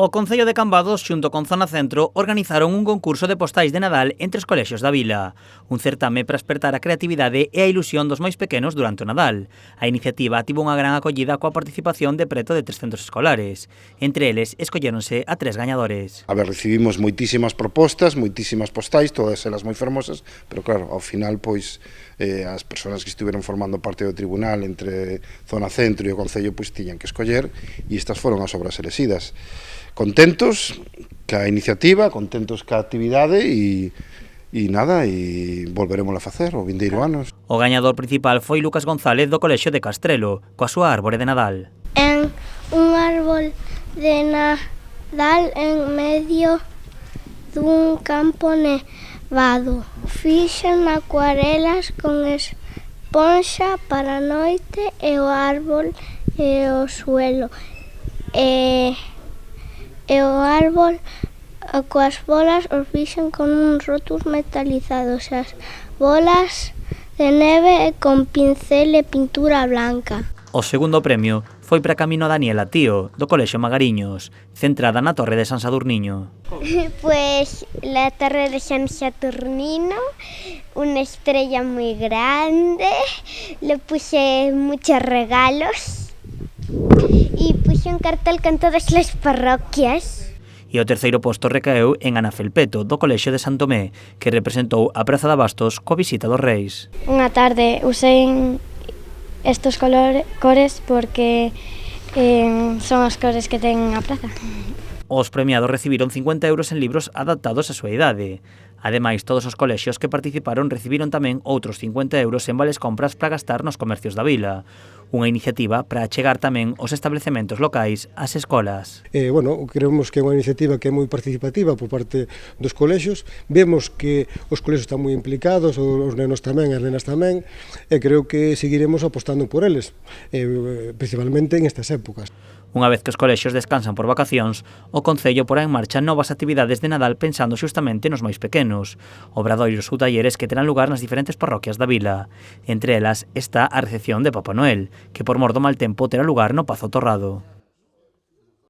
O Concello de Cambados, xunto con Zona Centro, organizaron un concurso de postais de Nadal entre os colexios da vila. Un certame para espertar a creatividade e a ilusión dos máis pequenos durante o Nadal. A iniciativa tivo unha gran acollida coa participación de preto de 300 escolares. Entre eles, escolléronse a 3 gañadores. Recibimos moitísimas propostas, moitísimas postais, todas elas moi fermosas, pero claro, ao final, pois, as persoas que estiveron formando parte do tribunal entre Zona Centro e o Concello, pois, tiñan que escoller, e estas foron as obras elexidas. Contentos ca iniciativa, contentos ca actividade e volveremos a facer o vindeiro anos. O gañador principal foi Lucas González do Colexio de Castrelo, coa súa árbore de Nadal. En un árbol de Nadal en medio dun campo nevado. Fixen acuarelas con esponxa para a noite e o árbol e o suelo. E o árbol coas bolas os fixen con uns rotos metalizados, as bolas de neve e con pincel e pintura blanca. O segundo premio foi para Camino Daniela Tío, do Colexio Magariños, centrada na Torre de San Sadurniño. Pues la Torre de San Saturnino, una estrella muy grande, le puse muchos regalos y puse un cartel con todas las parroquias. E o terceiro posto recaeu en Ana Felpeto, do Colexio de Santomé, que representou a Praza de Abastos coa visita dos Reis. Unha tarde usei estes cores porque son as cores que ten a praza. Os premiados recibiron 50 euros en libros adaptados á súa idade. Ademais, todos os colexios que participaron recibiron tamén outros 50 euros en vales compras para gastar nos comercios da vila. Unha iniciativa para achegar tamén os establecementos locais ás escolas. Creemos que é unha iniciativa que é moi participativa por parte dos colexios. Vemos que os colexios están moi implicados, os nenos tamén, as nenas tamén, e creo que seguiremos apostando por eles, principalmente en estas épocas. Unha vez que os colexios descansan por vacacións, o Concello porá en marcha novas actividades de Nadal pensando xustamente nos máis pequenos, obradoiros ou talleres que terán lugar nas diferentes parroquias da vila. Entre elas está a recepción de Papá Noel, que por mor do mal tempo terá lugar no Pazo Torrado.